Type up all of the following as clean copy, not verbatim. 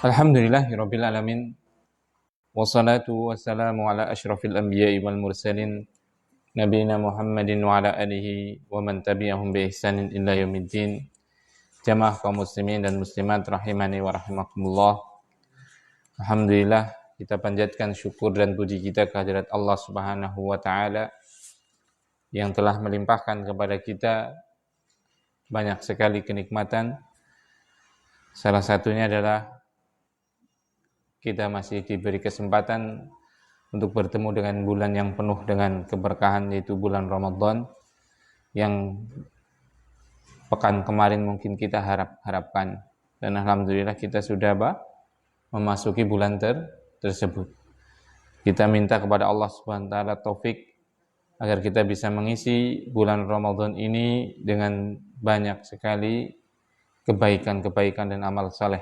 Alhamdulillahirabbil alamin wassalatu wassalamu ala asyrafil anbiya'i wal mursalin nabiyina Muhammadin wa ala alihi wa man tabi'ahum bi ihsanin ila yaumiddin. Jamaah kaum muslimin dan muslimat rahimani wa rahimakumullah. Alhamdulillah, kita panjatkan syukur dan puji kita kehadirat Allah Subhanahu wa taala yang telah melimpahkan kepada kita banyak sekali kenikmatan. Salah satunya adalah kita masih diberi kesempatan untuk bertemu dengan bulan yang penuh dengan keberkahan, yaitu bulan Ramadan, yang pekan kemarin mungkin kita harapkan, dan alhamdulillah kita sudah memasuki bulan tersebut. Kita minta kepada Allah Subhanahu wa taala taufik agar kita bisa mengisi bulan Ramadan ini dengan banyak sekali kebaikan-kebaikan dan amal saleh,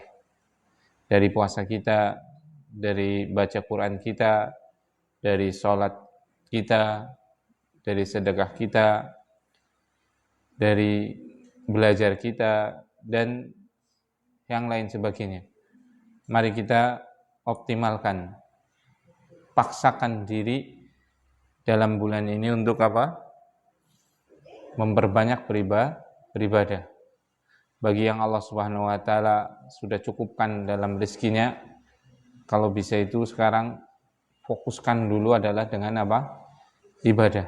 dari puasa kita, dari baca Quran kita, dari sholat kita, dari sedekah kita, dari belajar kita, dan yang lain sebagainya. Mari kita optimalkan, paksakan diri dalam bulan ini untuk apa? Memperbanyak beribadah. Bagi yang Allah Subhanahu wa taala sudah cukupkan dalam rezekinya, kalau bisa itu sekarang fokuskan dulu adalah dengan apa? Ibadah.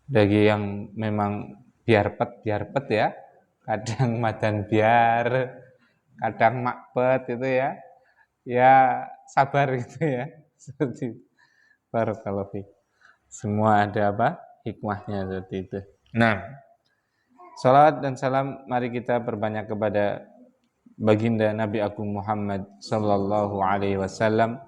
Bagi yang memang biarpet ya, kadang madan biar, kadang makpet itu ya sabar gitu ya. Seperti barakallahu fiik. Semua ada apa? Hikmahnya seperti itu. Nah, salawat dan salam mari kita perbanyak kepada baginda Nabi Agung Muhammad sallallahu alaihi wasallam,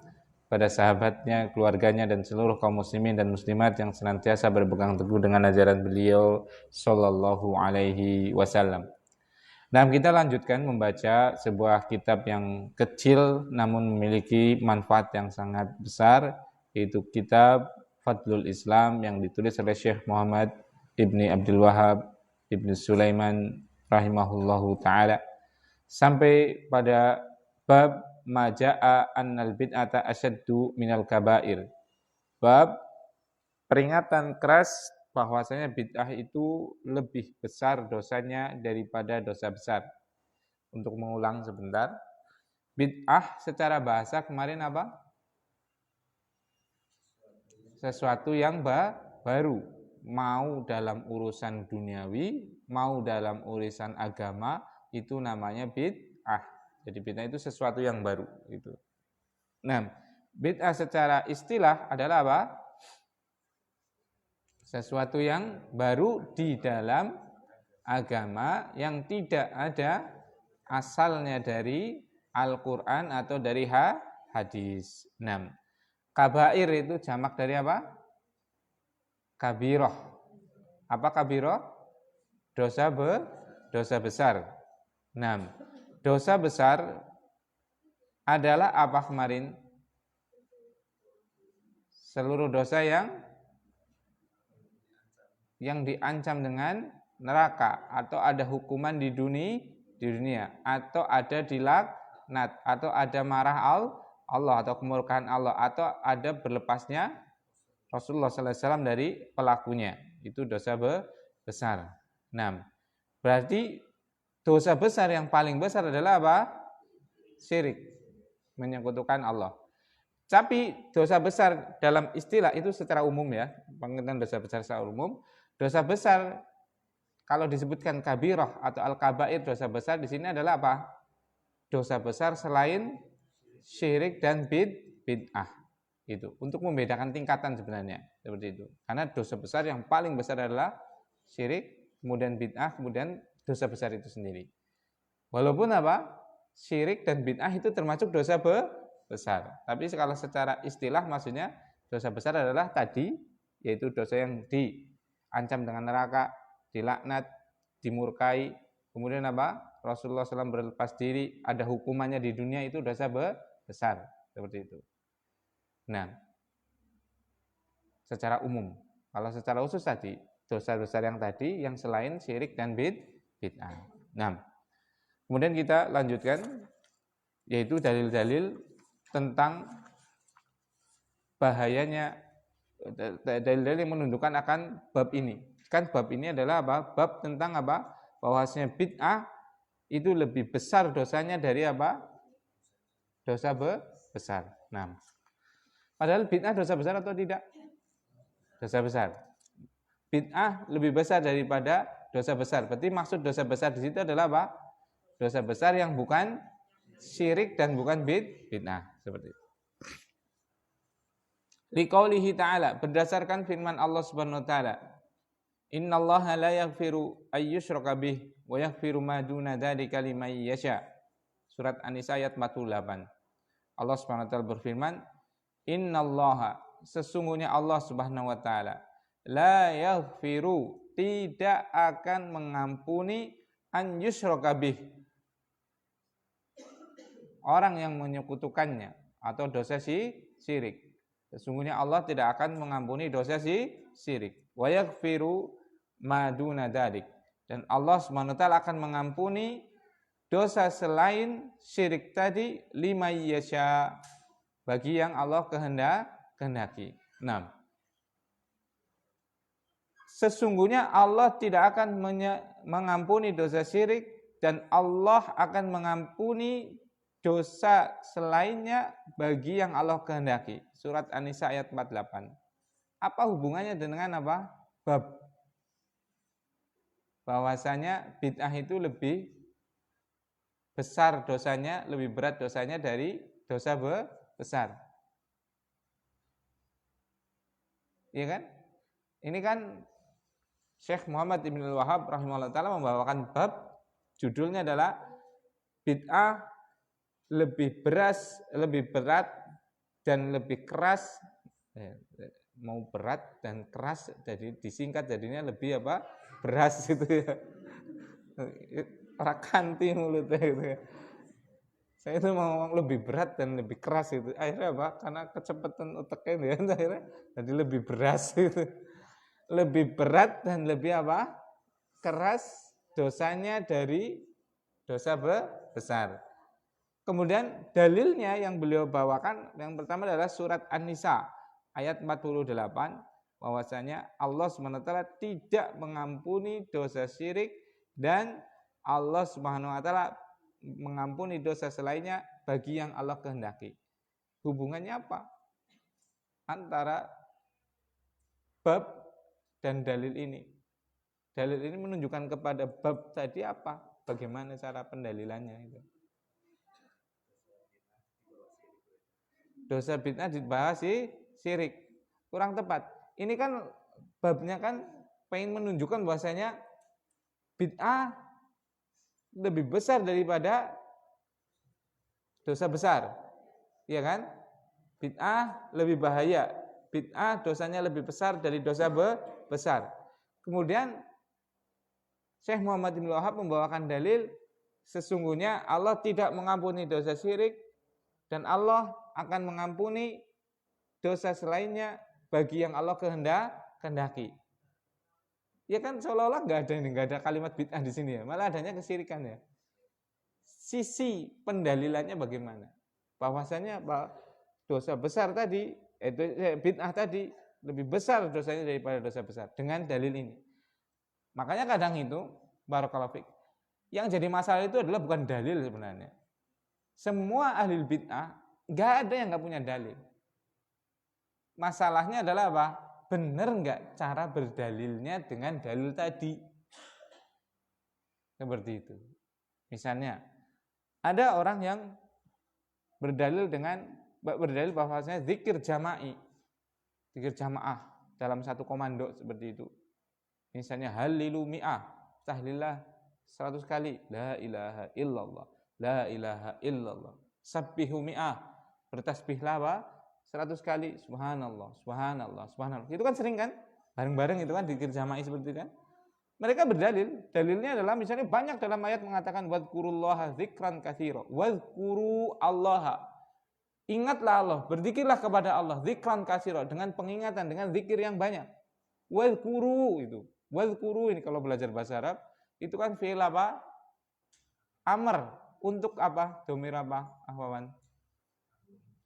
pada sahabatnya, keluarganya, dan seluruh kaum muslimin dan muslimat yang senantiasa berpegang teguh dengan ajaran beliau sallallahu alaihi wasallam. Nah, kita lanjutkan membaca sebuah kitab yang kecil namun memiliki manfaat yang sangat besar, yaitu kitab Fadlul Islam yang ditulis oleh Syekh Muhammad Ibni Abdul Wahab Ibni Sulaiman rahimahullahu ta'ala, sampai pada bab maja'a annal bid'ata asyaddu minal kabair. Bab peringatan keras bahwasanya bid'ah itu lebih besar dosanya daripada dosa besar. Untuk mengulang sebentar, bid'ah secara bahasa kemarin apa? Sesuatu yang baru, mau dalam urusan duniawi, mau dalam urusan agama, itu namanya bid'ah. Jadi bid'ah itu sesuatu yang baru gitu. Nah, bid'ah secara istilah adalah apa? Sesuatu yang baru di dalam agama yang tidak ada asalnya dari Al-Qur'an atau dari hadis. Nah, kabair itu jamak dari apa? Kabiroh. Apa kabiroh? Dosa besar. Nah, dosa besar adalah apa kemarin? Seluruh dosa yang diancam dengan neraka, atau ada hukuman di dunia, atau ada dilaknat, atau ada marah Allah atau kemurkaan Allah, atau ada berlepasnya Rasulullah SAW dari pelakunya. Itu dosa besar. Nah, berarti dosa besar yang paling besar adalah apa? Syirik, menyekutukan Allah. Tapi dosa besar dalam istilah itu secara umum ya, pengertian dosa besar secara umum. Dosa besar kalau disebutkan kabirah atau al-kabair, dosa besar di sini adalah apa? Dosa besar selain syirik dan bid'ah. Itu untuk membedakan tingkatan sebenarnya, seperti itu. Karena dosa besar yang paling besar adalah syirik, kemudian bid'ah, kemudian dosa besar itu sendiri. Walaupun apa? Syirik dan bid'ah itu termasuk dosa besar. Tapi kalau secara istilah maksudnya dosa besar adalah tadi, yaitu dosa yang diancam dengan neraka, dilaknat, dimurkai, kemudian apa? Rasulullah SAW berlepas diri, ada hukumannya di dunia, itu dosa besar, seperti itu. Nah, secara umum. Kalau secara khusus tadi, dosa besar yang tadi, yang selain syirik dan bid'ah. Nah, kemudian kita lanjutkan yaitu dalil-dalil tentang bahayanya, dalil-dalil yang menunjukkan akan bab ini. Kan bab ini adalah apa? Bab tentang apa? Bahwasanya bid'ah itu lebih besar dosanya dari apa? Dosa besar. Nah, padahal bid'ah dosa besar atau tidak? Dosa besar. Bid'ah lebih besar daripada dosa besar. Berarti maksud dosa besar di situ adalah apa? Dosa besar yang bukan syirik dan bukan bid'ah, seperti itu. Liqaulihi ta'ala, berdasarkan firman Allah Subhanahu wa taala, innallaha la yaghfiru ayyushraka bih wa yaghfiru ma duna dzalika liman yasha. Surat An-Nisa ayat 48. Allah Subhanahu wa taala berfirman, innallaha, sesungguhnya Allah Subhanahu wa taala, la yaghfiru, tidak akan mengampuni an yushraka bih, orang yang menyekutukannya atau dosa syirik. Sesungguhnya Allah tidak akan mengampuni dosa syirik. Wa yaghfiru ma duna dzalik, dan Allah Subhanahu wa taala akan mengampuni dosa selain syirik tadi liman yasha, bagi yang Allah kehendaki. 6. Sesungguhnya Allah tidak akan mengampuni dosa syirik, dan Allah akan mengampuni dosa selainnya bagi yang Allah kehendaki. Surat An-Nisa ayat 48. Apa hubungannya dengan apa? Bab bahwasanya bid'ah itu lebih besar dosanya, lebih berat dosanya dari dosa besar. Iya kan? Ini kan Syekh Muhammad Ibn Al-Wahhab rahimahullah ta'ala membawakan bab, judulnya adalah bid'ah lebih berat dan lebih keras, mau berat dan keras, jadi disingkat jadinya lebih apa? Beras gitu ya. Rakanti mulutnya gitu ya. Saya itu mau ngomong lebih berat dan lebih keras itu. Akhirnya apa? Karena kecepatan otaknya ya, akhirnya jadi lebih beras gitu. Lebih berat dan lebih apa? Keras dosanya dari dosa besar. Kemudian dalilnya yang beliau bawakan yang pertama adalah surat An-Nisa ayat 48, bahwasanya Allah SWT tidak mengampuni dosa syirik dan Allah SWT mengampuni dosa selainnya bagi yang Allah kehendaki. Hubungannya apa antara bab dan dalil ini? Dalil ini menunjukkan kepada bab tadi apa? Bagaimana cara pendalilannya itu? Dosa bid'ah dibahas syirik. Kurang tepat. Ini kan babnya kan pengen menunjukkan bahwasanya bid'ah lebih besar daripada dosa besar. Iya kan? Bid'ah lebih bahaya. Bid'ah dosanya lebih besar dari dosa besar. Kemudian Syekh Muhammad bin Wahab membawakan dalil, sesungguhnya Allah tidak mengampuni dosa syirik dan Allah akan mengampuni dosa selainnya bagi yang Allah kehendaki. Ya kan seolah-olah nggak ada kalimat bid'ah di sini ya, malah adanya kesyirikan ya. Sisi pendalilannya bagaimana? Bahwasanya dosa besar tadi, bid'ah tadi lebih besar dosanya daripada dosa besar dengan dalil ini. Makanya kadang itu barakallahu fiik, yang jadi masalah itu adalah bukan dalil sebenarnya. Semua ahli bid'ah nggak ada yang nggak punya dalil. Masalahnya adalah apa? Benar nggak cara berdalilnya dengan dalil tadi? Seperti itu. Misalnya, ada orang yang berdalil bahwasanya zikir jama'i, zikir jamaah dalam satu komando seperti itu. Misalnya halilu mi'ah, tahlilah 100 kali, la ilaha illallah, la ilaha illallah. Sabbihu mi'ah, bertasbihlah apa? 100 kali, subhanallah, subhanallah, subhanallah. Itu kan sering kan? Bareng-bareng itu kan zikir jama'i seperti itu kan? Mereka berdalil, dalilnya adalah misalnya banyak dalam ayat mengatakan wadhkurullaha dzikran katsira, wadhkuru Allah. Ingatlah Allah, berzikirlah kepada Allah, dzikran katsira, dengan pengingatan, dengan zikir yang banyak. Wadhkuru itu. Wadhkuru ini kalau belajar bahasa Arab, itu kan fi'il apa? Amr, Untuk apa? Domir apa? Ahwawan.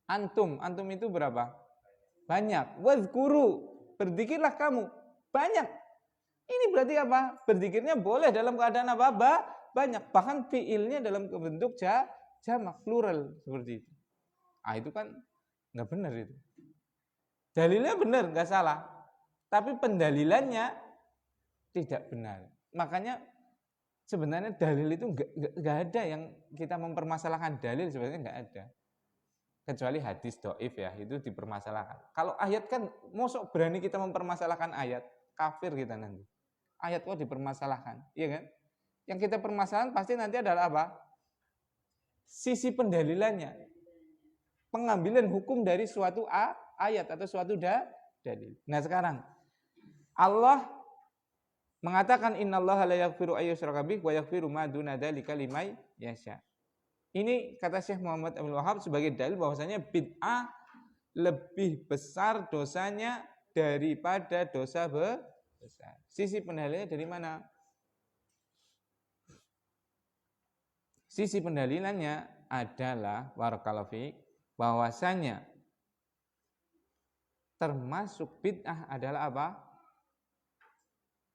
Antum. Antum itu berapa? Banyak. Wazkuru. Berzikirlah kamu. Banyak. Ini berarti apa? Berzikirnya boleh dalam keadaan apa? Banyak. Bahkan fiilnya dalam bentuk jamak, plural seperti itu. Ah itu kan nggak benar itu. Dalilnya benar, nggak salah. Tapi pendalilannya tidak benar. Makanya sebenarnya dalil itu nggak ada yang kita mempermasalahkan dalil, sebenarnya nggak ada. Kecuali hadis doif ya, itu dipermasalahkan. Kalau ayat kan, mosok berani kita mempermasalahkan ayat, kafir kita nanti. Ayat kok dipermasalahkan, iya kan? Yang kita permasalahan pasti nanti adalah apa? Sisi pendalilannya, pengambilan hukum dari suatu ayat atau suatu dalil. Nah sekarang Allah mengatakan innallaha la yaghfiru ayyushraka bihi wa yaghfiru ma duna dzalika liman yasha. Ini kata Syekh Muhammad Abdul Wahab sebagai dalil bahwasanya bid'ah lebih besar dosanya daripada dosa besar. Sisi pendalilannya dari mana? Sisi pendalilannya adalah barakallahu fiik bahwasanya termasuk bid'ah adalah apa?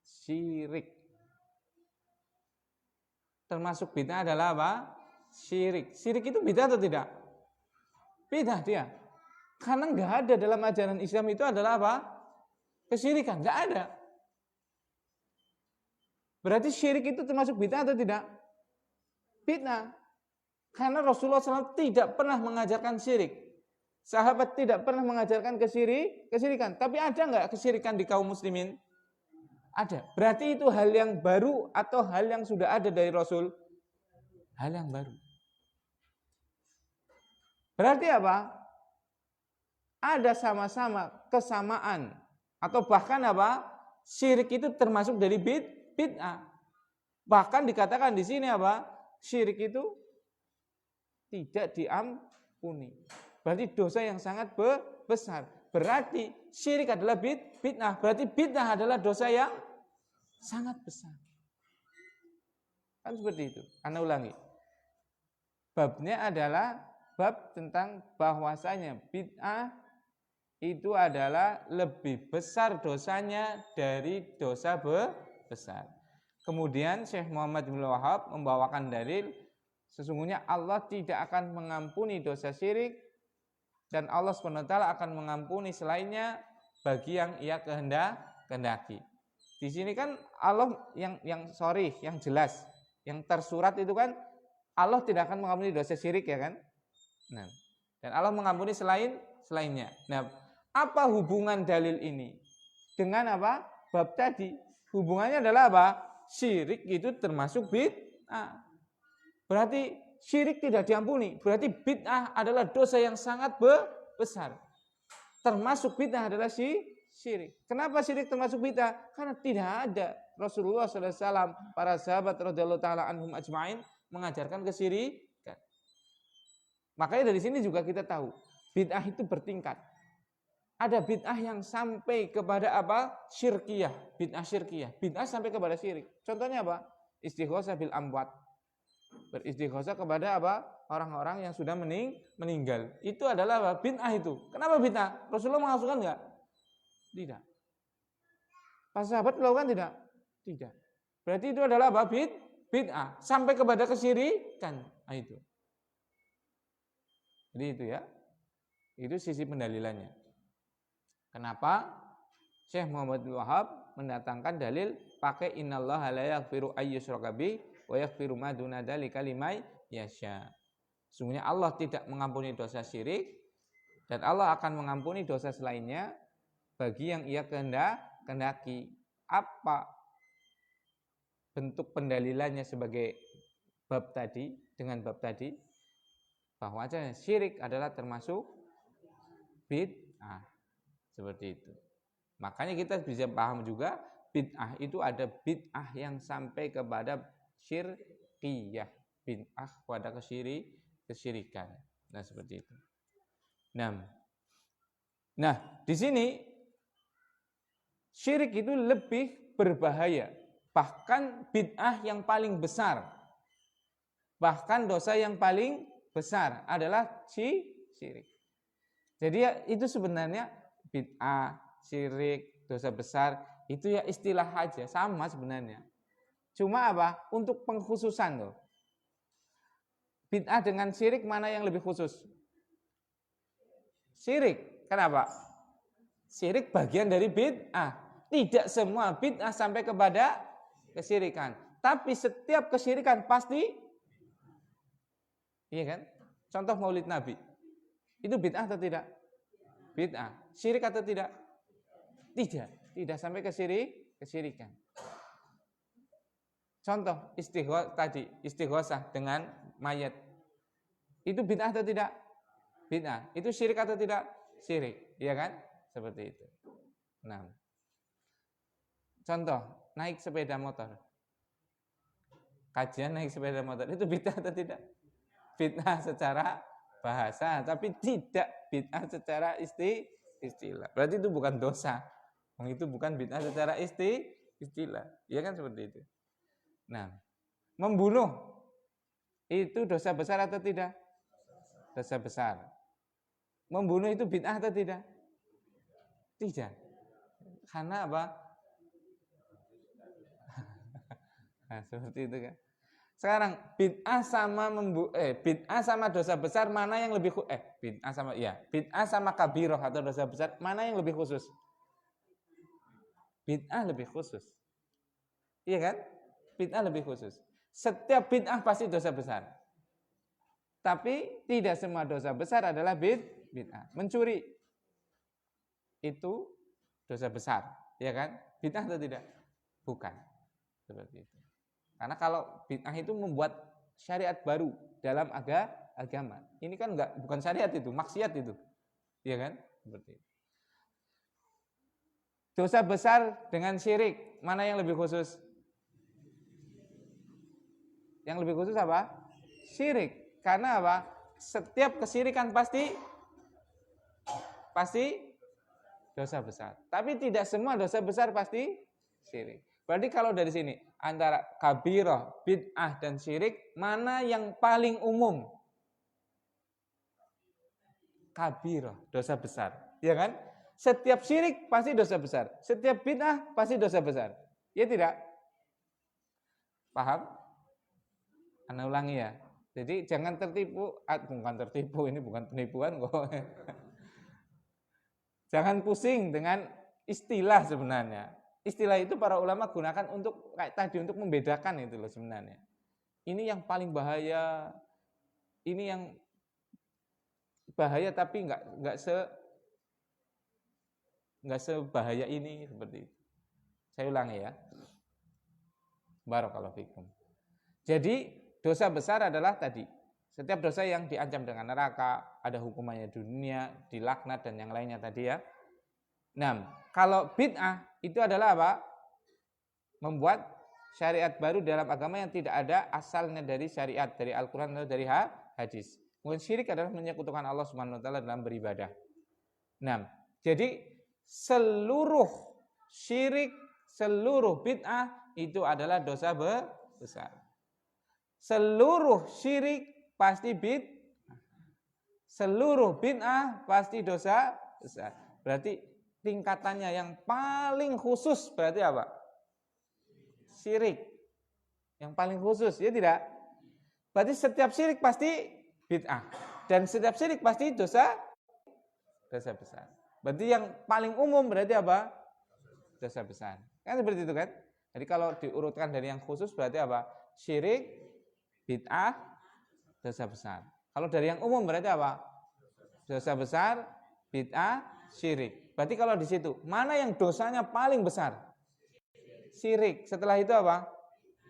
Syirik. Termasuk bid'ah adalah apa? Syirik. Syirik itu bid'ah atau tidak? Bid'ah dia. Karena nggak ada dalam ajaran Islam itu adalah apa? Kesyirikan, nggak ada. Berarti syirik itu termasuk bid'ah atau tidak? Bid'ah. Karena Rasulullah SAW tidak pernah mengajarkan syirik. Sahabat tidak pernah mengajarkan kesyirikan. Tapi ada nggak kesyirikan di kaum muslimin? Ada. Berarti itu hal yang baru atau hal yang sudah ada dari Rasul? Hal yang baru. Berarti apa? Ada sama-sama kesamaan atau bahkan apa? Syirik itu termasuk dari bid'ah. Bahkan dikatakan di sini apa? Syirik itu tidak diampuni. Berarti dosa yang sangat besar. Berarti syirik adalah bid'ah. Berarti bid'ah adalah dosa yang sangat besar. Kan seperti itu. Anda ulangi. Babnya adalah bab tentang bahwasanya bid'ah itu adalah lebih besar dosanya dari dosa besar. Kemudian Syekh Muhammad bin Wahab membawakan dalil sesungguhnya Allah tidak akan mengampuni dosa syirik dan Allah SWT akan mengampuni selainnya bagi yang ia kehendaki. Di sini kan Allah yang sorry, yang jelas, yang tersurat itu kan Allah tidak akan mengampuni dosa syirik ya kan? Nah, dan Allah mengampuni selainnya. Nah, apa hubungan dalil ini dengan apa? Bab tadi. Hubungannya adalah apa? Syirik itu termasuk bid'ah. Berarti syirik tidak diampuni. Berarti bid'ah adalah dosa yang sangat besar. Termasuk bid'ah adalah syirik. Kenapa syirik termasuk bid'ah? Karena tidak ada Rasulullah SAW, para sahabat radhiyallahu taala anhum ajma'in mengajarkan kesyirikan. Makanya dari sini juga kita tahu bid'ah itu bertingkat. Ada bid'ah yang sampai kepada apa? Syirkiyah, bid'ah syirkiyah. Bid'ah sampai kepada syirik. Contohnya apa? Istighosah bil amwat. Beristighosah kepada apa? Orang-orang yang sudah meninggal. Itu adalah apa? Bid'ah itu. Kenapa bid'ah? Rasulullah mengasulkan enggak? Tidak. Para sahabat melakukan tidak? Tidak. Berarti itu adalah apa? Bid'ah. Sampai kepada kesyirikan. Nah, itu. Jadi itu ya. Itu sisi pendalilannya. Kenapa Syekh Muhammad bin Wahab mendatangkan dalil pakai innallaha la yaghfiru ayyushraka bihi wa yaghfiru ma duna dzalika liman yasha. Sesungguhnya Allah tidak mengampuni dosa syirik dan Allah akan mengampuni dosa selainnya bagi yang ia kehendaki. Apa bentuk pendalilannya sebagai bab tadi dengan bab tadi? Bahwa syirik adalah termasuk bid'ah. Seperti itu. Makanya kita bisa paham juga bid'ah itu ada bid'ah yang sampai kepada syirkiyah, bid'ah pada kesyirikan. Nah, seperti itu. Nah, di sini syirik itu lebih berbahaya. Bahkan bid'ah yang paling besar Bahkan dosa yang paling besar adalah syirik. Jadi ya itu sebenarnya bid'ah, syirik, dosa besar itu ya istilah aja, sama sebenarnya. Cuma apa? Untuk pengkhususan loh. Bid'ah dengan syirik mana yang lebih khusus? Syirik. Kenapa? Syirik bagian dari bid'ah. Tidak semua bid'ah sampai kepada kesyirikan. Tapi setiap kesyirikan pasti, iya kan? Contoh Maulid Nabi. Itu bid'ah atau tidak? Bid'ah. Syirik atau tidak? Tidak sampai kesyirikan. Contoh istighosah dengan mayat. Itu bid'ah atau tidak? Bid'ah. Itu syirik atau tidak? Syirik, iya kan? Seperti itu. Nah, contoh naik sepeda motor. Kajian naik sepeda motor itu bid'ah atau tidak? Bid'ah secara bahasa, tapi tidak bid'ah secara istilah. Berarti itu bukan dosa. Itu bukan bid'ah secara istilah. Iya kan seperti itu. Nah, membunuh itu dosa besar atau tidak? Dosa besar. Membunuh itu bid'ah atau tidak? Tidak. Karena apa? Nah, seperti itu kan. Sekarang bid'ah sama dosa besar mana yang lebih bid'ah sama kabiroh atau dosa besar mana yang lebih khusus? Bid'ah lebih khusus. Iya kan? Bid'ah lebih khusus. Setiap bid'ah pasti dosa besar. Tapi tidak semua dosa besar adalah bid'ah. Mencuri itu dosa besar, ya kan? Bid'ah atau tidak? Bukan. Seperti itu. Karena kalau bid'ah itu membuat syariat baru dalam agama. Ini kan bukan syariat itu, maksiat itu. Ya kan? Seperti itu. Dosa besar dengan syirik, mana yang lebih khusus? Yang lebih khusus apa? Syirik. Karena apa? Setiap kesyirikan pasti dosa besar. Tapi tidak semua dosa besar pasti syirik. Berarti kalau dari sini antara kabirah, bid'ah dan syirik mana yang paling umum? Kabirah, dosa besar. Ya kan? Setiap syirik pasti dosa besar. Setiap bid'ah pasti dosa besar. Ya tidak? Paham? Anda ulangi ya. Jadi jangan tertipu, bukan tertipu, ini bukan penipuan kok. Jangan pusing dengan istilah sebenarnya. Istilah itu para ulama gunakan untuk kayak tadi untuk membedakan itu loh sebenarnya. Ini yang paling bahaya. Ini yang bahaya tapi nggak sebahaya ini seperti itu. Saya ulangi ya. Barakallahu fikum. Jadi dosa besar adalah tadi setiap dosa yang diancam dengan neraka, ada hukumannya di dunia, dilaknat dan yang lainnya tadi ya. Nah, kalau bid'ah itu adalah apa? Membuat syariat baru dalam agama yang tidak ada asalnya dari syariat, dari Al-Quran atau dari hadis. Kemudian syirik adalah menyekutukan Allah Subhanahu wa taala dalam beribadah. Nah, jadi seluruh syirik, seluruh bid'ah itu adalah dosa besar. Seluruh syirik pasti bid'ah. Seluruh bid'ah pasti dosa besar. Berarti tingkatannya yang paling khusus berarti apa? Syirik. Yang paling khusus, ya tidak? Berarti setiap syirik pasti bid'ah. Dan setiap syirik pasti dosa besar. Berarti yang paling umum berarti apa? Dosa besar. Kan seperti itu kan? Jadi kalau diurutkan dari yang khusus berarti apa? Syirik, bid'ah, dosa besar. Kalau dari yang umum berarti apa? Dosa besar, bid'ah, syirik. Berarti kalau di situ, mana yang dosanya paling besar? Syirik. Setelah itu apa?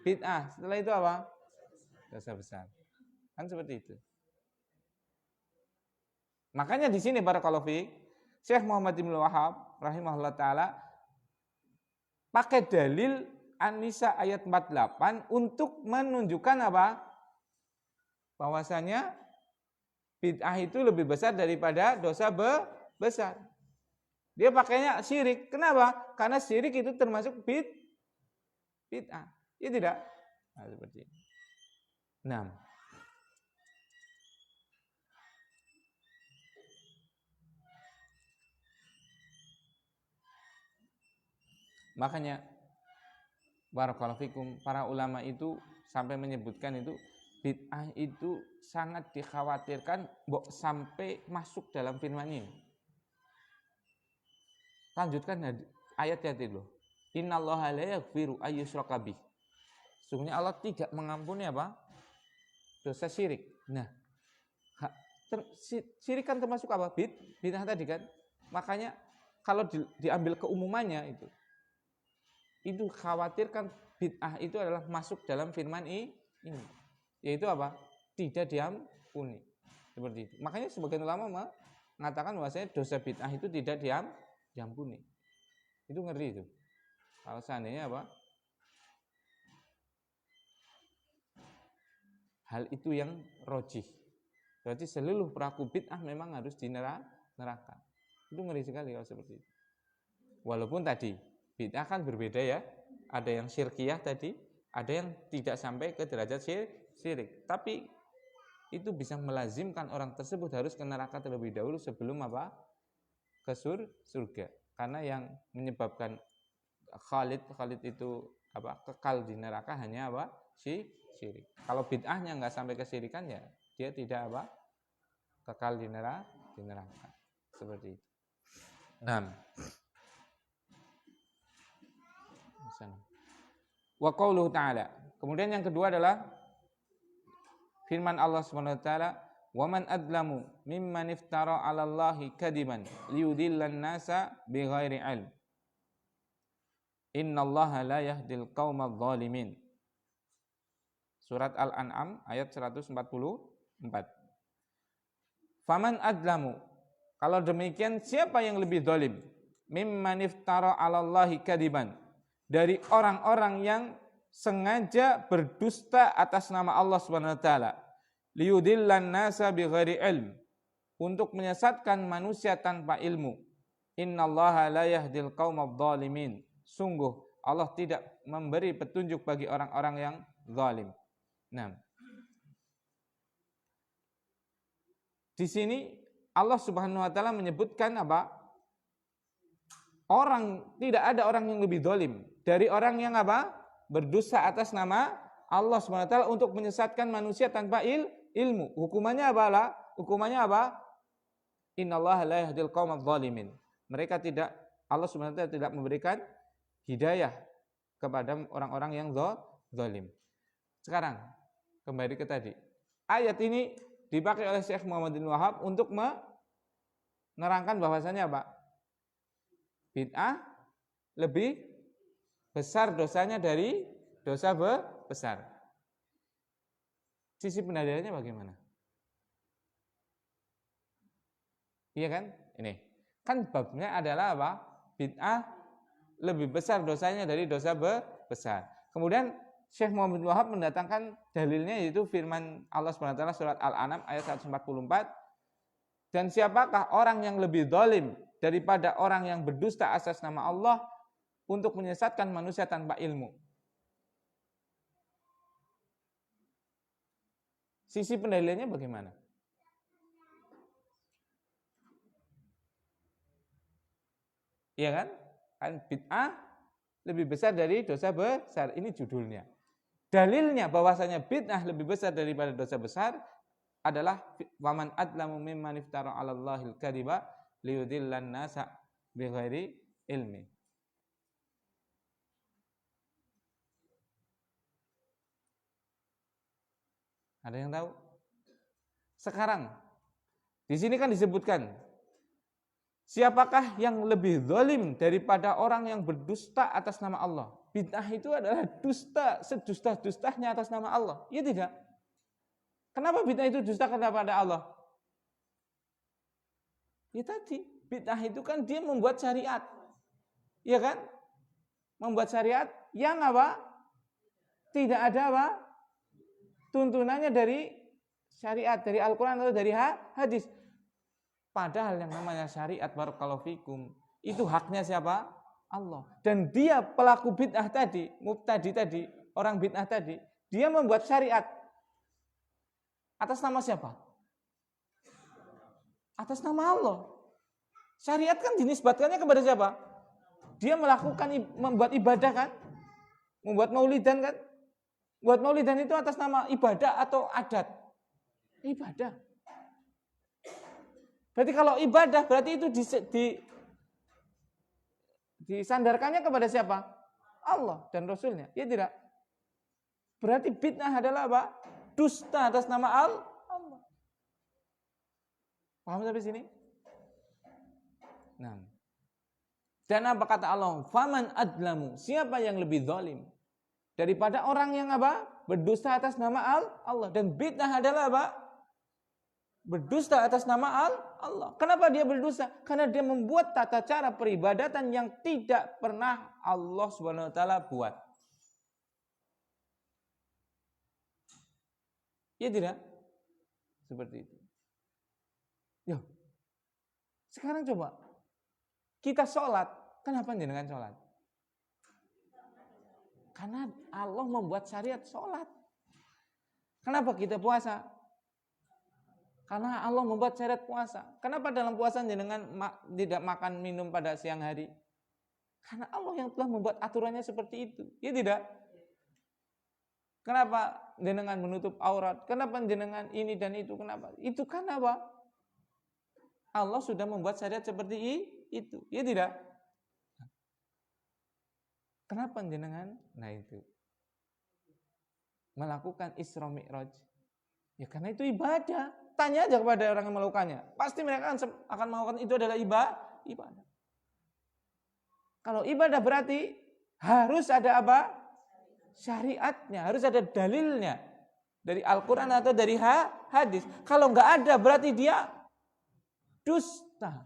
Bid'ah. Setelah itu apa? Dosa besar. Kan seperti itu. Makanya di sini barakallahu fiik, Syekh Muhammad Ibnu Wahab rahimahullah taala pakai dalil An-Nisa ayat 48 untuk menunjukkan apa? Bahwasanya bid'ah itu lebih besar daripada dosa besar. Dia pakainya syirik. Kenapa? Karena syirik itu termasuk bid'ah. Ya tidak? Nah, seperti ini. Nah, Makanya barakallahu fikum, para ulama itu sampai menyebutkan itu bid'ah itu sangat dikhawatirkan sampai masuk dalam firman ini. Lanjutkan ayatnya itu. Innallaha la yaghfiru ayyushraka bih. Sesungguhnya Allah tidak mengampuni apa? Dosa syirik. Nah, syirik kan termasuk apa? Bid'ah tadi kan. Makanya kalau diambil keumumannya itu khawatirkan bid'ah itu adalah masuk dalam firman ini. Yaitu apa? Tidak diampuni. Seperti itu. Makanya sebagian ulama mengatakan bahwasanya dosa bid'ah itu tidak diampuni. Itu ngeri itu. Kalau seandainya apa? Hal itu yang rojih. Berarti seluruh pelaku bid'ah memang harus di neraka. Itu ngeri sekali kalau seperti itu. Walaupun tadi bid'ah kan berbeda ya. Ada yang syirkiyah tadi, ada yang tidak sampai ke derajat syirik. Tapi itu bisa melazimkan orang tersebut harus ke neraka terlebih dahulu sebelum apa? Ke surga. Karena yang menyebabkan Khalid itu apa? Kekal di neraka hanya apa? Syirik. Kalau bid'ahnya nggak sampai kesyirikan ya dia tidak apa? Kekal di neraka. Seperti itu. Nah. Wa qauluhu ta'ala. Kemudian yang kedua adalah firman Allah Subhanahu wa taala, "Wa man adlamu mimman iftara 'ala Allahi kadiban liyudillan nasa bighairi 'ilm. Innallaha la yahdil qaumadh dhalimin." Surat Al-An'am ayat 144. Faman adlamu, kalau demikian siapa yang lebih zalim? Mimman iftara 'ala Allahi kadiban, dari orang-orang yang sengaja berdusta atas nama Allah Subhanahu wa taala. Liyudillan nasa bighairi ilm, untuk menyesatkan manusia tanpa ilmu. Innallaha la yahdil qaumadh dhalimin. Sungguh Allah tidak memberi petunjuk bagi orang-orang yang zalim. Nah, di sini Allah Subhanahu wa taala menyebutkan apa? Tidak ada orang yang lebih zalim dari orang yang apa? Berdosa atas nama Allah Subhanahu wa taala untuk menyesatkan manusia tanpa ilmu. Hukumannya apa? Hukumannya apa? Innallaha la yahdil qaumadh dhalimin. Allah Subhanahu wa taala tidak memberikan hidayah kepada orang-orang yang zalim. Sekarang kembali ke tadi. Ayat ini dipakai oleh Syekh Muhammad bin Wahab untuk menerangkan bahwasannya apa? Bid'ah lebih besar dosanya dari dosa besar. Sisi pendalilannya bagaimana? Iya kan? Ini kan babnya adalah apa? Bid'ah lebih besar dosanya dari dosa besar. Kemudian Syekh Muhammad bin Wahab mendatangkan dalilnya, yaitu firman Allah SWT surat Al-An'am ayat 144. Dan siapakah orang yang lebih zalim daripada orang yang berdusta atas nama Allah untuk menyesatkan manusia tanpa ilmu? Sisi pendalilannya bagaimana? Iya kan? Kan bid'ah lebih besar dari dosa besar. Ini judulnya. Dalilnya bahwasanya bid'ah lebih besar daripada dosa besar adalah waman adlamu mimman iftara 'ala Allahil kadiba liyudillan nasa bighairi ilmi. Ada yang tahu? Sekarang di sini kan disebutkan siapakah yang lebih zalim daripada orang yang berdusta atas nama Allah? Bid'ah itu adalah dusta sedusta-dustanya atas nama Allah. Iya tidak? Kenapa bid'ah itu dusta kepada Allah? Ya tadi, bid'ah itu kan dia membuat syariat. Iya kan? Membuat syariat yang apa? Tidak ada apa? Tuntunannya dari syariat, dari Al-Quran atau dari hadis. Padahal yang namanya syariat, barakallahu fikum, itu haknya siapa? Allah. Dan dia pelaku bid'ah tadi, mubtadi tadi, orang bid'ah tadi, dia membuat syariat atas nama siapa? Atas nama Allah. Syariat kan dinisbatkannya kepada siapa? dia membuat ibadah kan? Membuat maulidan kan? Buat maulidan itu atas nama ibadah atau adat? Ibadah. Berarti kalau ibadah berarti itu disandarkannya kepada siapa? Allah dan Rasulnya. Ya tidak? Berarti bid'ah adalah apa? Dusta atas nama Allah. Paham sampai sini? Nah. Dan apa kata Allah? Faman adlamu. Siapa yang lebih zalim daripada orang yang apa? Berdusta atas nama Allah. Dan bid'ah adalah apa? Berdusta atas nama Allah. Kenapa dia berdusta? Karena dia membuat tata cara peribadatan yang tidak pernah Allah Subhanahu wa taala buat. Ya tidak? Seperti itu. Ya. Sekarang coba kita sholat. Kenapa jenengan sholat? Karena Allah membuat syariat sholat. Kenapa kita puasa? Karena Allah membuat syariat puasa. Kenapa dalam puasa jenengan tidak makan minum pada siang hari? Karena Allah yang telah membuat aturannya seperti itu. Ya tidak? Kenapa jenengan menutup aurat? Kenapa jenengan ini dan itu? Kenapa? Itu kan apa? Allah sudah membuat syariat seperti itu. Ya tidak? Kenapa jenengan? Nah itu. Melakukan Isra Mi'raj. Ya karena itu ibadah. Tanya aja kepada orang yang melakukannya. Pasti mereka akan melakukan itu adalah ibadah. Kalau ibadah berarti harus ada apa? Syariatnya. Harus ada dalilnya. Dari Al-Quran atau dari hadis. Kalau nggak ada berarti dia dusta.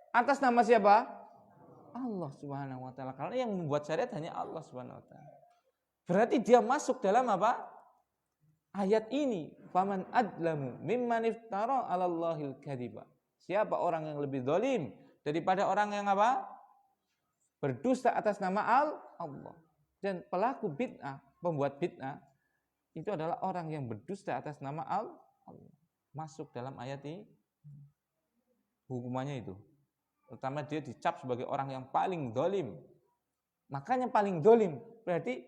Atas nama siapa? Allah Subhanahu wa taala. Karena yang membuat syariat hanya Allah Subhanahu wa taala. Berarti dia masuk dalam apa? Ayat ini, faman adlamu mimman iftara 'alallahil kadziba. Siapa orang yang lebih zalim daripada orang yang apa? Berdusta atas nama Allah. Dan pelaku bid'ah, pembuat bid'ah itu adalah orang yang berdusta atas nama Allah. Masuk dalam ayat ini. Hukumannya itu. Terutama dia dicap sebagai orang yang paling zalim. Makanya paling zalim berarti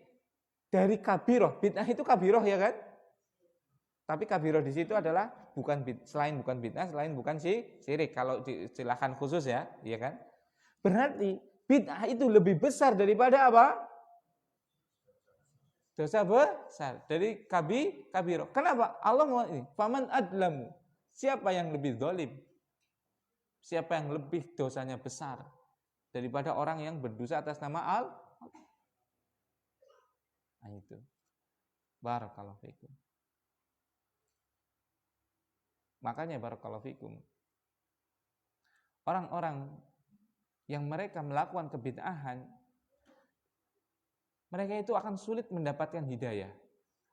dari kabiroh. Bid'ah itu kabiroh ya kan? Tapi kabiroh di situ adalah selain bukan bid'ah, selain bukan syirik. Kalau silakan khusus ya, iya kan? Berarti bid'ah itu lebih besar daripada apa? Dosa besar dari kabiroh. Kenapa? Allah mau ini. Faman adlamu. Siapa yang lebih zalim? Siapa yang lebih dosanya besar daripada orang yang berdosa atas nama Allah? Nah itu. Barakallahu fikum. Makanya barakallahu fikum. Orang-orang yang mereka melakukan kebid'ahan, mereka itu akan sulit mendapatkan hidayah.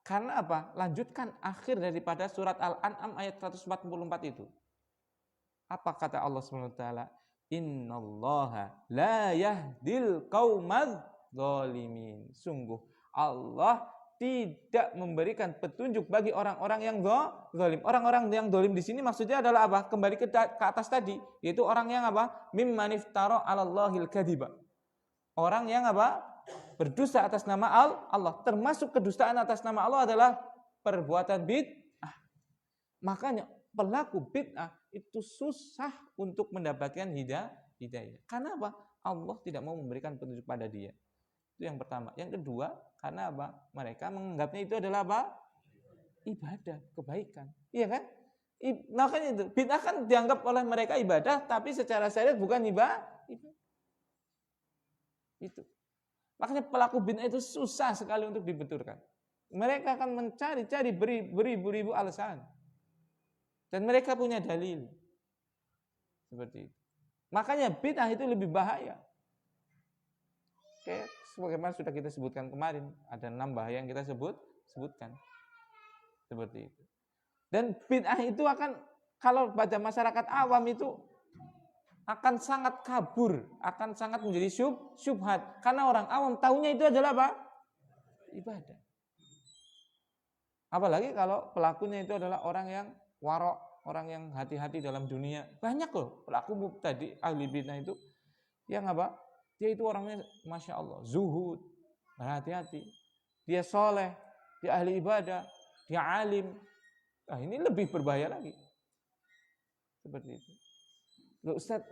Karena apa? Lanjutkan akhir daripada surat Al-An'am ayat 144 itu. Apa kata Allah Subhanahu wa taala? Innallaha la yahdil qaumadz zalimin. Sungguh Allah tidak memberikan petunjuk bagi orang-orang yang zalim. Orang-orang yang zalim di sini maksudnya adalah apa? Kembali ke atas tadi, yaitu orang yang apa? Mimman iftara 'alallahil kadziba. Orang yang apa? Berdusta atas nama Allah. Termasuk kedustaan atas nama Allah adalah perbuatan bid'ah. Makanya pelaku bid'ah itu susah untuk mendapatkan hidayah. Karena apa? Allah tidak mau memberikan petunjuk pada dia. Itu yang pertama. Yang kedua, karena apa? Mereka menganggapnya itu adalah apa? Ibadah, kebaikan. Iya kan? Makanya itu, bid'ah kan dianggap oleh mereka ibadah, tapi secara syariat bukan ibadah. Itu. Makanya pelaku bid'ah itu susah sekali untuk dibenturkan. Mereka akan mencari-cari beribu-ribu alasan. Dan mereka punya dalil. Seperti itu. Makanya bid'ah itu lebih bahaya. Oke, sebagaimana sudah kita sebutkan kemarin, ada 6 bahaya yang kita sebutkan. Seperti itu. Dan bid'ah itu akan, kalau pada masyarakat awam itu akan sangat kabur, akan sangat menjadi syubhat. Karena orang awam tahunya itu adalah apa? Ibadah. Apalagi kalau pelakunya itu adalah orang yang warok, orang yang hati-hati dalam dunia. Banyak loh pelaku tadi ahli bid'ah itu yang apa? Dia itu orangnya Masya Allah, zuhud, berhati-hati. Dia soleh, dia ahli ibadah, dia alim. Nah, ini lebih berbahaya lagi. Seperti itu. Loh Ustaz,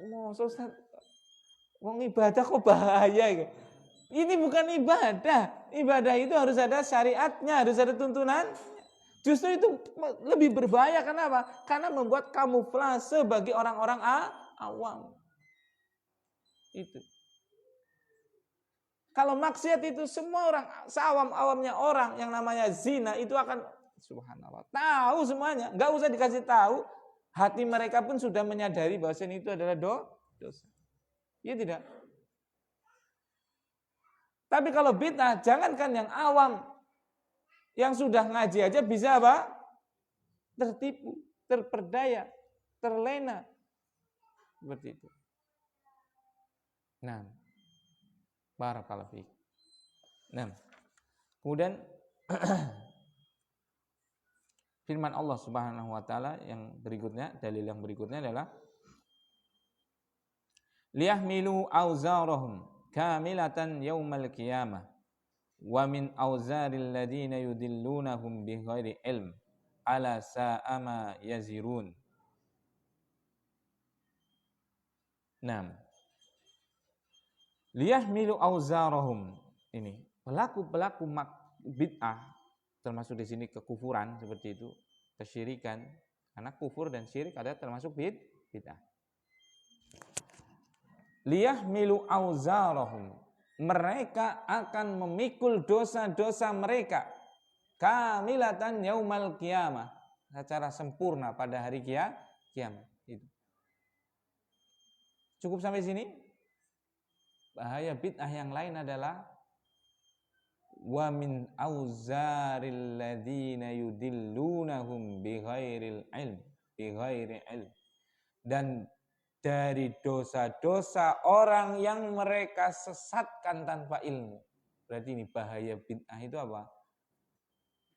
wong ibadah kok bahaya gitu. Ini bukan ibadah. Ibadah itu harus ada syariatnya, harus ada tuntunan. Justru itu lebih berbahaya. Kenapa? Karena membuat kamuflase bagi orang-orang awam. Itu. Kalau maksiat itu semua orang, seawam-awamnya orang yang namanya zina itu akan, subhanallah, tahu semuanya. Nggak usah dikasih tahu. Hati mereka pun sudah menyadari bahwa itu adalah dosa. Iya tidak? Tapi kalau bid'ah, jangankan yang awam, yang sudah ngaji aja bisa apa? Tertipu, terperdaya, terlena. Seperti itu. Nah, barakallahu fiik. Nah, kemudian firman Allah Subhanahu wa taala yang berikutnya, dalil yang berikutnya adalah liyahmilu auzarahum kamilatan yaumal qiyamah wa min auzaril ladina yudillunahum bighairi ilm ala sa'a ma yazirun. Naam. Liyahmilu auzarahum, ini pelaku-pelaku bid'ah, termasuk di sini kekufuran seperti itu, kesyirikan, karena kufur dan syirik ada termasuk bid'ah. Liyahmilu auzarahum, mereka akan memikul dosa-dosa mereka kamilatan yaumal qiyamah, secara sempurna pada hari kiamat. Itu. Cukup sampai sini. Bahaya bid'ah yang lain adalah wa min auzaril ladzina yudillunahum bighairi ilm, dan dari dosa-dosa orang yang mereka sesatkan tanpa ilmu. Berarti ini bahaya bid'ah itu apa?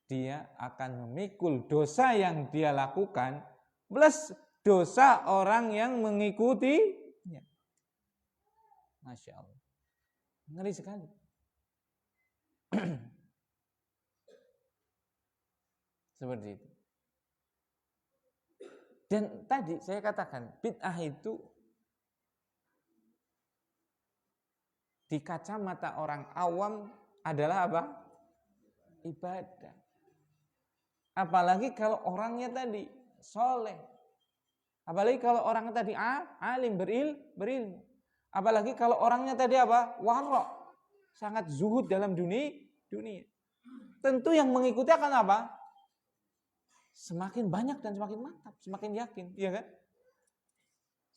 Dia akan memikul dosa yang dia lakukan plus dosa orang yang mengikutinya. Masya Allah. Ngeri sekali. Seperti itu. Dan tadi saya katakan bid'ah itu di kacamata orang awam adalah apa? Ibadah. Apalagi kalau orangnya tadi soleh. Apalagi kalau orangnya tadi alim, berilmu. Apalagi kalau orangnya tadi apa? Warok. Sangat zuhud dalam dunia. Tentu yang mengikuti akan apa? Semakin banyak dan semakin mantap, semakin yakin, iya kan?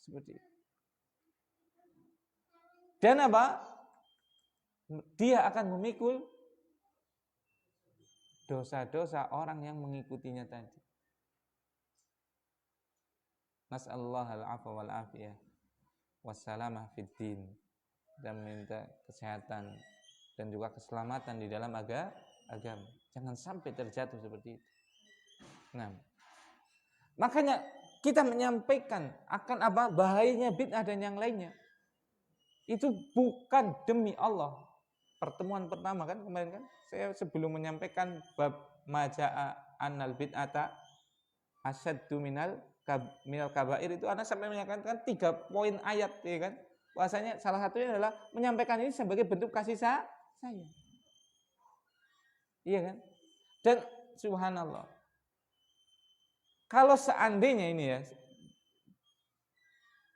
Seperti itu. Dan apa? Dia akan memikul dosa-dosa orang yang mengikutinya tadi. Nas'allahu al-'afwa wal 'afiyah wassalamah fid din, dan minta kesehatan dan juga keselamatan di dalam agama. Jangan sampai terjatuh seperti itu. Nah, makanya kita menyampaikan akan apa bahayanya bid'ah dan yang lainnya. Itu bukan demi Allah. Pertemuan pertama kan kemarin kan saya sebelum menyampaikan bab maja'a annal bid'ata asyaddu minal kabair, itu Anda sampai menyatakan 3 poin ayat, ya kan? Bahasanya salah satunya adalah menyampaikan ini sebagai bentuk kasih sayang. Iya kan? Dan subhanallah, kalau seandainya ini ya,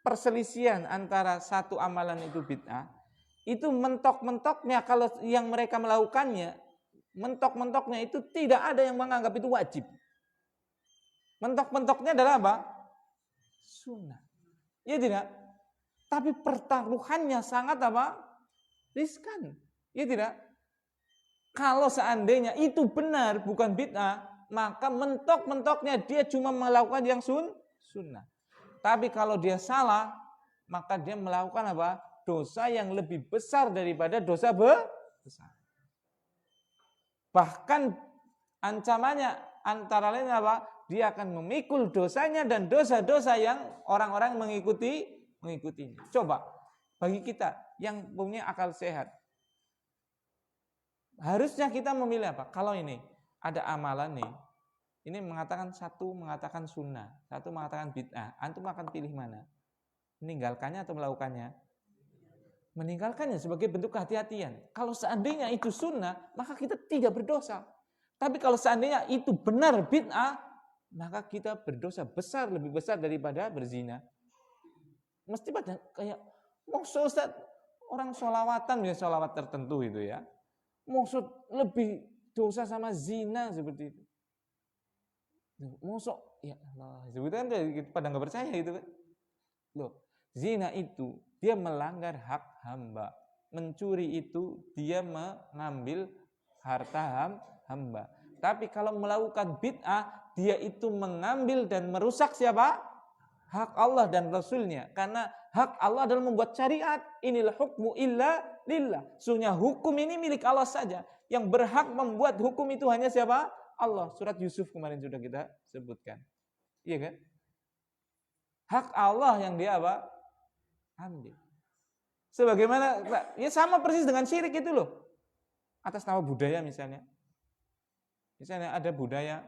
perselisihan antara satu amalan itu bid'ah, itu mentok-mentoknya kalau yang mereka melakukannya, mentok-mentoknya itu tidak ada yang menganggap itu wajib. Mentok-mentoknya adalah apa? Sunnah. Ya tidak? Tapi pertaruhannya sangat apa? Riskan. Ya tidak? Kalau seandainya itu benar bukan bid'ah, maka mentok-mentoknya dia cuma melakukan yang sunnah. Tapi kalau dia salah, maka dia melakukan apa? Dosa yang lebih besar daripada dosa besar. Bahkan ancamannya antara lain apa? Dia akan memikul dosanya dan dosa-dosa yang orang-orang mengikutinya. Coba bagi kita yang punya akal sehat. Harusnya kita memilih apa? Kalau ini ada amalan nih, ini mengatakan satu mengatakan sunnah, satu mengatakan bid'ah. Antum akan pilih mana? Meninggalkannya atau melakukannya? Meninggalkannya sebagai bentuk kehati-hatian. Kalau seandainya itu sunnah, maka kita tidak berdosa. Tapi kalau seandainya itu benar bid'ah, maka kita berdosa besar, lebih besar daripada berzina. Mesti pada kayak, maksud Ustaz, orang sholawatan, ya sholawat tertentu itu ya. Maksud lebih dosa sama zina seperti itu. Maksud, ya Allah, sebetulnya pada nggak percaya gitu kan. Loh, zina itu dia melanggar hak hamba. Mencuri itu dia mengambil harta hamba. Tapi kalau melakukan bid'ah, dia itu mengambil dan merusak siapa? Hak Allah dan Rasulnya. Karena hak Allah adalah membuat syariat. Inilah hukmu illa lillah. Sesungguhnya hukum ini milik Allah saja. Yang berhak membuat hukum itu hanya siapa? Allah. Surat Yusuf kemarin sudah kita sebutkan. Iya kan? Hak Allah yang dia apa? Ambil. Sebagaimana, ya sama persis dengan syirik itu loh. Atas nama budaya misalnya. Misalnya ada budaya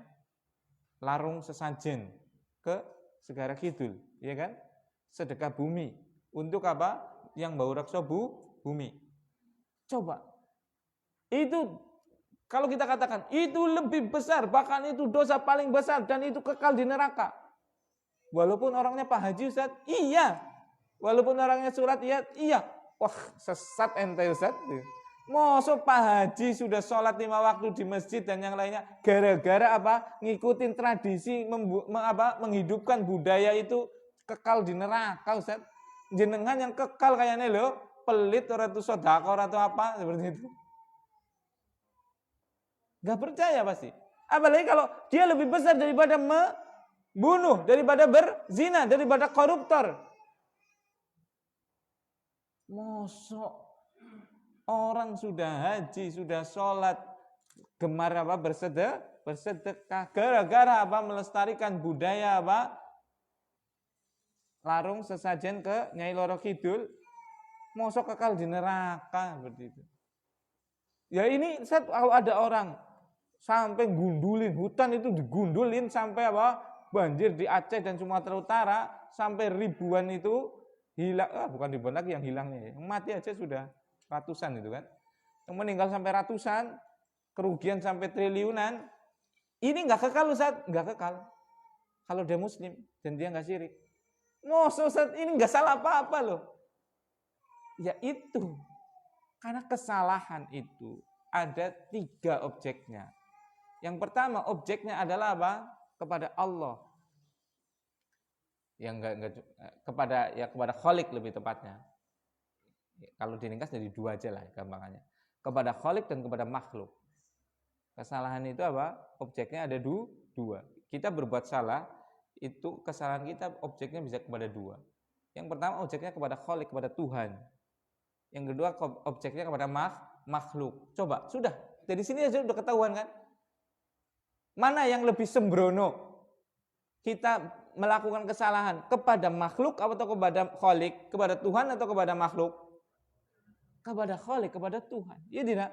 larung sesajen ke Segara Kidul, ya kan? Sedekah bumi. Untuk apa? Yang bau raksa bumi. Coba. Itu kalau kita katakan itu lebih besar, bahkan itu dosa paling besar dan itu kekal di neraka. Walaupun orangnya Pak Haji Ustaz, iya. Walaupun orangnya surat iya. Wah, sesat ente Ustaz. Mosok Pak Haji sudah sholat 5 waktu di masjid dan yang lainnya gara-gara apa? Ngikutin tradisi menghidupkan budaya itu kekal di neraka Ustaz. Jenengan yang kekal kayaknya loh, pelit orang itu sedekah atau apa seperti itu. Gak percaya pasti. Apalagi kalau dia lebih besar daripada membunuh, daripada berzina, daripada koruptor. Mosok orang sudah haji, sudah sholat, gemar apa bersedekah, gara-gara apa melestarikan budaya apa larung sesajen ke Nyai Loro Kidul, mosok kekal di neraka seperti itu. Ya ini kalau ada orang sampai gundulin hutan itu digundulin sampai apa banjir di Aceh dan Sumatera Utara sampai ribuan itu hilang, bukan ribuan lagi yang hilangnya, yang mati aja sudah ratusan itu kan, yang meninggal sampai ratusan, kerugian sampai triliunan. Ini nggak kekal Ustaz, nggak kekal. Kalau dia Muslim dan dia nggak syirik, Ustaz ini nggak salah apa-apa loh. Ya itu, karena kesalahan itu ada 3 objeknya. Yang pertama objeknya adalah apa? Kepada Allah. Yang kepada Khalik lebih tepatnya. Kalau diringkas jadi 2 aja lah gampangannya. Kepada Khalik dan kepada makhluk. Kesalahan itu apa? Objeknya ada 2. Kita berbuat salah, itu kesalahan kita objeknya bisa kepada 2. Yang pertama objeknya kepada Khalik, kepada Tuhan. Yang kedua objeknya kepada makhluk. Coba, sudah. Dari sini aja sudah ketahuan kan? Mana yang lebih sembrono? Kita melakukan kesalahan kepada makhluk atau kepada Khalik, kepada Tuhan atau kepada makhluk? Kepada Khalik, kepada Tuhan. Ya tidak?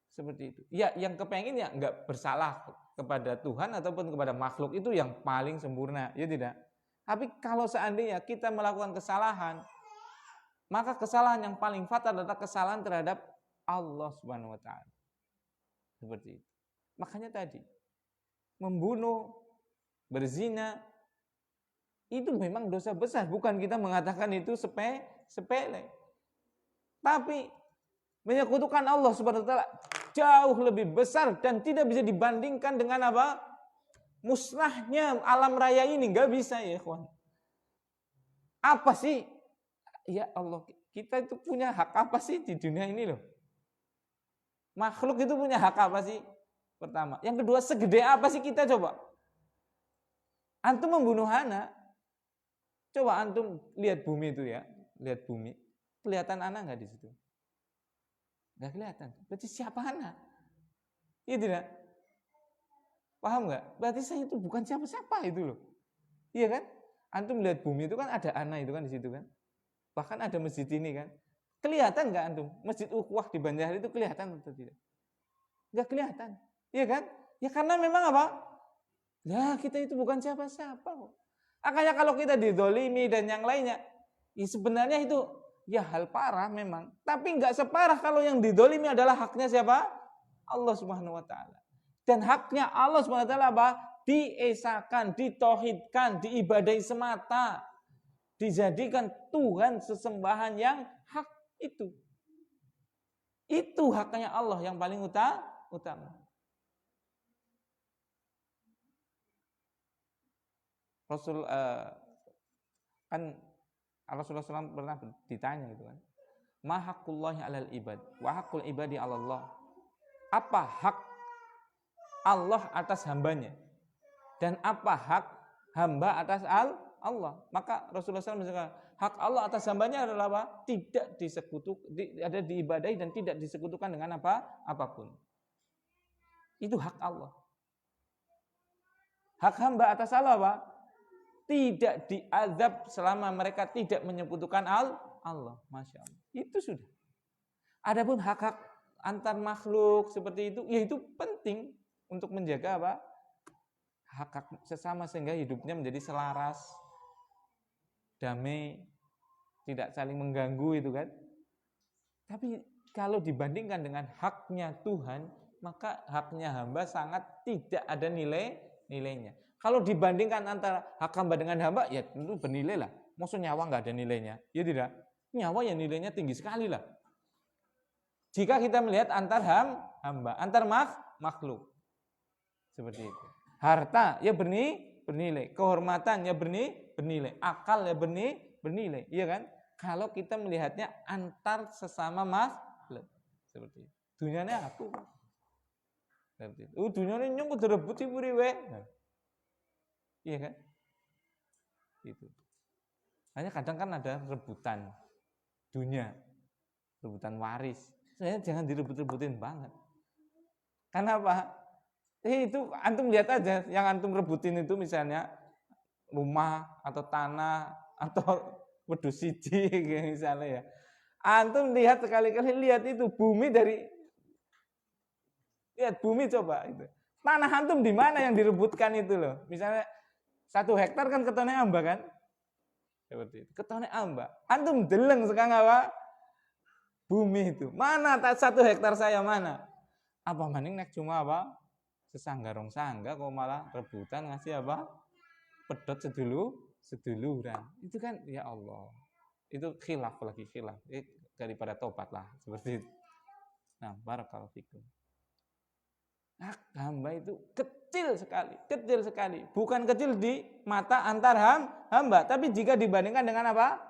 Seperti itu. Ya, yang kepengen ya enggak bersalah kepada Tuhan ataupun kepada makhluk itu yang paling sempurna. Ya tidak? Tapi kalau seandainya kita melakukan kesalahan, maka kesalahan yang paling fatal adalah kesalahan terhadap Allah Subhanahu wa taala. Seperti itu. Makanya tadi membunuh, berzina itu memang dosa besar, bukan kita mengatakan itu sepele. Tapi menyekutukan Allah Subhanahu wa taala jauh lebih besar dan tidak bisa dibandingkan dengan apa? Musnahnya alam raya ini, enggak bisa ya, ikhwan. Apa sih? Ya Allah, kita itu punya hak apa sih di dunia ini loh? Makhluk itu punya hak apa sih? Pertama. Yang kedua, segede apa sih kita coba? Antum membunuh anak. Coba antum lihat bumi itu ya. Lihat bumi. Kelihatan anak nggak di situ? Nggak kelihatan. Berarti siapa anak? Iya tidak? Paham nggak? Berarti saya itu bukan siapa-siapa itu loh. Iya kan? Antum lihat bumi itu kan ada anak itu kan di situ kan? Bahkan ada masjid ini kan. Kelihatan nggak antum? Masjid Ukhuwah di Banjar itu kelihatan atau tidak? Nggak kelihatan. Iya kan? Ya karena memang apa? Ya kita itu bukan siapa-siapa kok. Makanya kalau kita didolimi dan yang lainnya, ya sebenarnya itu ya hal parah memang. Tapi nggak separah kalau yang didolimi adalah haknya siapa? Allah Subhanahu Wa Taala. Dan haknya Allah Subhanahu Wa Taala apa? Diesakan, ditauhidkan, diibadahi semata, dijadikan Tuhan sesembahan yang hak itu. Itu haknya Allah yang paling utama. Kan Rasulullah SAW pernah ditanya gitu kan, ma haqqullahi 'alal ibad wa haqqul ibadi 'ala Allah. Apa hak Allah atas hambanya dan apa hak hamba atas Allah? Maka Rasulullah SAW mengatakan hak Allah atas hambanya adalah apa? Tidak ada diibadahi dan tidak disekutukan dengan apapun. Itu hak Allah. Hak hamba atas Allah apa? Tidak diazab selama mereka tidak menyekutukan Allah. Masya Allah. Itu sudah. Adapun hak-hak antar makhluk seperti itu, ya itu penting untuk menjaga apa? Hak-hak sesama sehingga hidupnya menjadi selaras, damai, tidak saling mengganggu itu kan. Tapi kalau dibandingkan dengan haknya Tuhan, maka haknya hamba sangat tidak ada nilainya. Kalau dibandingkan antara hak hamba dengan hamba, ya tentu bernilai lah. Maksudnya nyawa nggak ada nilainya, ya tidak. Nyawa ya nilainya tinggi sekali lah. Jika kita melihat antar hamba, antar makhluk, seperti itu. Harta ya bernilai, kehormatan ya bernilai, akal ya bernilai, iya kan? Kalau kita melihatnya antar sesama makhluk, seperti itu. Dunianya aku, seperti itu. Dunianya nyong kudu rebut riwe. Iya kan? Itu. Hanya kadang kan ada rebutan dunia, rebutan waris. Sebenarnya jangan direbut-rebutin banget. Karena apa? Itu antum lihat aja, yang antum rebutin itu misalnya rumah atau tanah atau wedhus siji misalnya ya. Antum lihat sekali-kali lihat itu bumi lihat bumi coba itu. Tanah antum di mana yang direbutkan itu loh. Misalnya 1 hektar kan ketone amba kan? Seperti itu. Ketone amba. Antum deleng sekarang apa? Bumi itu. Mana 1 hektar saya mana? Apa maning nek cuma apa? Sesangga rong sangga kok malah rebutan ngasih apa? Pedot seduluran. Itu kan ya Allah. Itu khilaf lagi khilaf. Daripada tobat lah seperti itu. Nah, barakallahu fikum. Hak hamba itu kecil sekali. Bukan kecil di mata antar hamba, tapi jika dibandingkan dengan apa?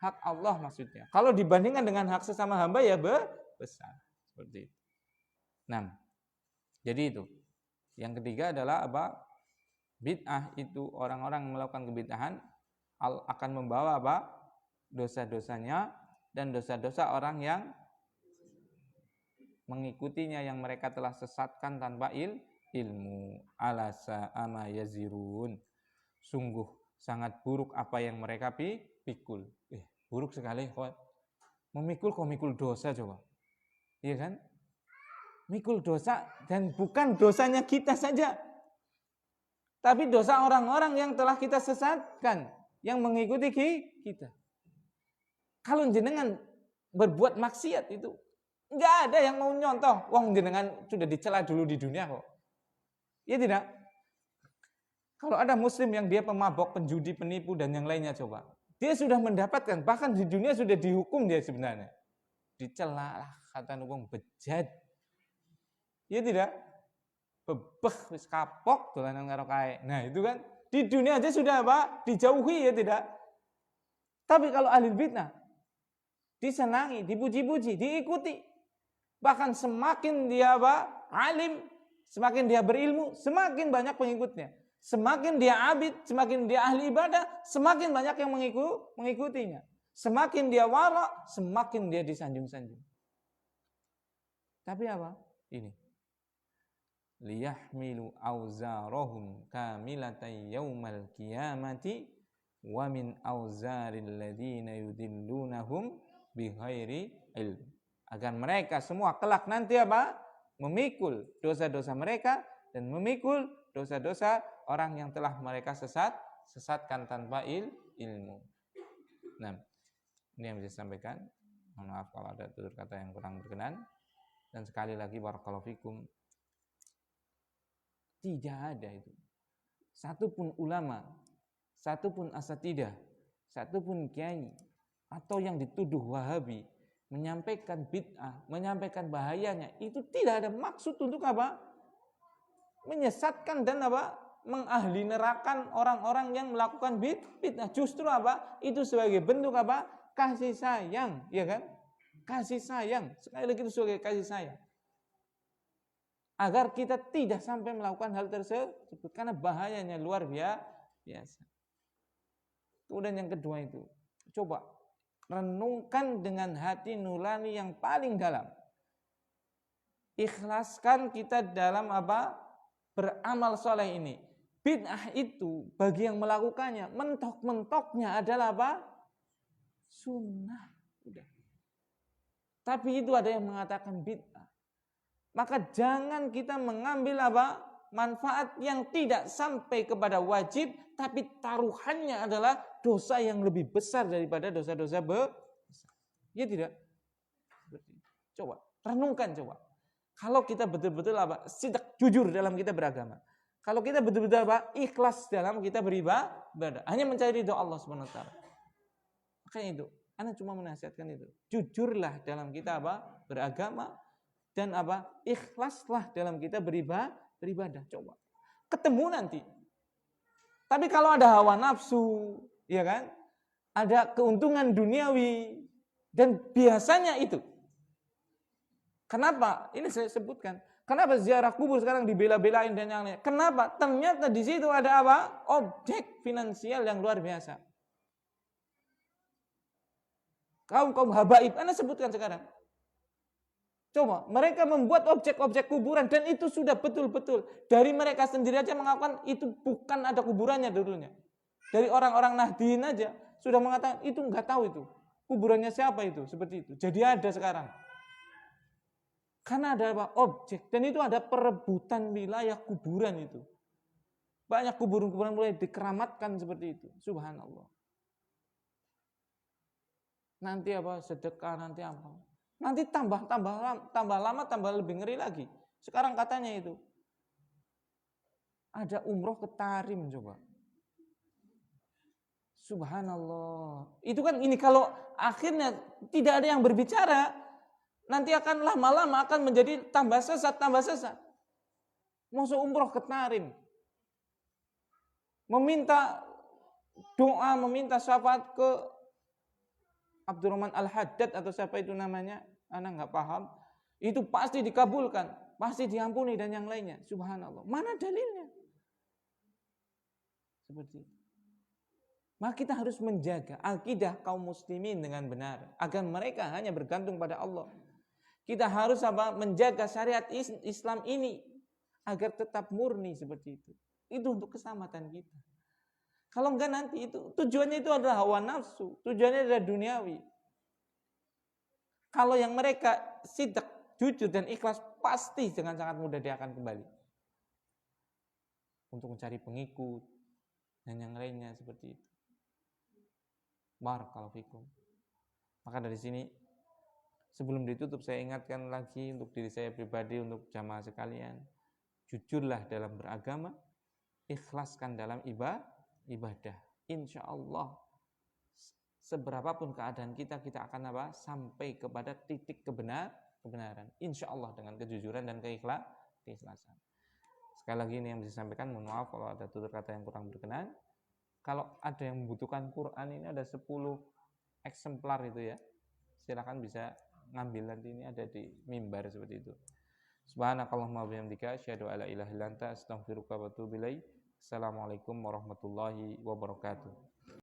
Hak Allah maksudnya. Kalau dibandingkan dengan hak sesama hamba ya besar. Seperti itu. Nah, jadi itu. Yang ketiga adalah apa? Bid'ah itu orang-orang melakukan kebid'ahan akan membawa apa? Dosa-dosanya dan dosa-dosa orang yang mengikutinya yang mereka telah sesatkan tanpa ilmu. Alasa ama yazirun. Sungguh sangat buruk apa yang mereka pikul. Buruk sekali. Memikul kok mikul dosa coba. Iya kan? Mikul dosa dan bukan dosanya kita saja. Tapi dosa orang-orang yang telah kita sesatkan. Yang mengikuti kita. Kalau jenengan berbuat maksiat itu nggak ada yang mau nyontoh. Wong jenengan sudah dicela dulu di dunia kok. Ya tidak. Kalau ada muslim yang dia pemabok, penjudi, penipu dan yang lainnya coba. Dia sudah mendapatkan, bahkan di dunia sudah dihukum dia sebenarnya. Dicela lah kata wong bejat. Ya tidak. Bebeh wis kapok dolanan karo kae. Nah, itu kan di dunia aja sudah apa? Dijauhi ya tidak. Tapi kalau ahli bid'ah disenangi, dipuji-puji, diikuti. Bahkan semakin dia alim, semakin dia berilmu, semakin banyak pengikutnya. Semakin dia abid, semakin dia ahli ibadah, semakin banyak yang mengikutinya. Semakin dia wara, semakin dia disanjung-sanjung. Tapi apa? Ini. Liyahmilu auzarahum kamilatan yaumal qiyamati wa min auzaril ladzina yudillunahum bighairi ilm. Agar mereka semua kelak nanti apa? Memikul dosa-dosa mereka dan memikul dosa-dosa orang yang telah mereka sesatkan tanpa ilmu. Nah, ini yang bisa sampaikan. Mohon maaf kalau ada tutur kata yang kurang berkenan. Dan sekali lagi barakallahu fikum, tidak ada itu satupun ulama, satupun asatidah, satupun kiai atau yang dituduh Wahabi menyampaikan bid'ah, menyampaikan bahayanya, itu tidak ada maksud untuk apa? Menyesatkan dan apa? Mengahli nerakan orang-orang yang melakukan bid'ah. Justru apa? Itu sebagai bentuk apa? Kasih sayang, ya kan? Kasih sayang. Sekali lagi itu sebagai kasih sayang. Agar kita tidak sampai melakukan hal tersebut karena bahayanya luar biasa. Kemudian yang kedua itu, coba renungkan dengan hati nurani yang paling dalam. Ikhlaskan kita dalam apa? Beramal soleh ini. Bid'ah itu bagi yang melakukannya, mentok-mentoknya adalah apa? Sunnah. Udah. Tapi itu ada yang mengatakan bid'ah. Maka jangan kita mengambil apa? Manfaat yang tidak sampai kepada wajib, tapi taruhannya adalah dosa yang lebih besar daripada dosa-dosa besar. Ya tidak? Coba, renungkan coba. Kalau kita betul-betul apa? Sidak jujur dalam kita beragama. Kalau kita betul-betul apa? Ikhlas dalam kita beribadah. Hanya mencari ridho Allah SWT. Makanya itu, Anda cuma menasihatkan itu. Jujurlah dalam kita apa? Beragama. Dan apa? Ikhlaslah dalam kita beribadah. Coba. Ketemu nanti. Tapi kalau ada hawa nafsu, ya kan? Ada keuntungan duniawi. Dan biasanya itu. Kenapa? Ini saya sebutkan. Kenapa ziarah kubur sekarang dibela-belain dan yang lain? Kenapa? Ternyata di situ ada apa? Objek finansial yang luar biasa. Kaum habaib, Anda sebutkan sekarang. Coba, mereka membuat objek-objek kuburan dan itu sudah betul-betul. Dari mereka sendiri aja mengatakan itu bukan ada kuburannya dulunya. Dari orang-orang Nahdien aja sudah mengatakan itu nggak tahu itu. Kuburannya siapa itu? Seperti itu. Jadi ada sekarang. Karena ada apa? Objek. Dan itu ada perebutan wilayah kuburan itu. Banyak kuburan-kuburan mulai dikeramatkan seperti itu. Subhanallah. Nanti apa? Sedekah, nanti apa? Nanti tambah lama, tambah lebih ngeri lagi. Sekarang katanya itu. Ada umroh ke Tarim coba. Subhanallah. Itu kan ini kalau akhirnya tidak ada yang berbicara. Nanti akan lama-lama akan menjadi tambah sesat. Masuk umroh ke Tarim. Meminta doa, meminta syafaat ke Abdurrahman Al-Haddad atau siapa itu namanya. Anak nggak paham. Itu pasti dikabulkan. Pasti diampuni dan yang lainnya. Subhanallah. Mana dalilnya? Seperti itu. Maka kita harus menjaga akidah kaum muslimin dengan benar. Agar mereka hanya bergantung pada Allah. Kita harus apa? Menjaga syariat Islam ini agar tetap murni seperti itu. Itu untuk keselamatan kita. Kalau enggak nanti itu tujuannya itu adalah hawa nafsu, tujuannya adalah duniawi. Kalau yang mereka sidak, jujur dan ikhlas pasti dengan sangat mudah dia akan kembali untuk mencari pengikut dan yang lainnya seperti itu. Barakallahu fikum. Maka dari sini sebelum ditutup saya ingatkan lagi untuk diri saya pribadi, untuk jamaah sekalian, jujurlah dalam beragama, ikhlaskan dalam ibadah. Insya Allah seberapapun keadaan kita akan apa? Sampai kepada titik kebenaran. Insya Allah dengan kejujuran dan keikhlasan. Sekali lagi ini yang bisa disampaikan, mohon maaf kalau ada tutur kata yang kurang berkenan. Kalau ada yang membutuhkan Quran ini ada 10 eksemplar itu ya. Silakan bisa ngambil, nanti ini ada di mimbar seperti itu. Subhanakallahumma wa bihamdika asyhadu an la ilaha illa anta astaghfiruka wa atubu ilaik. Assalamualaikum warahmatullahi wabarakatuh.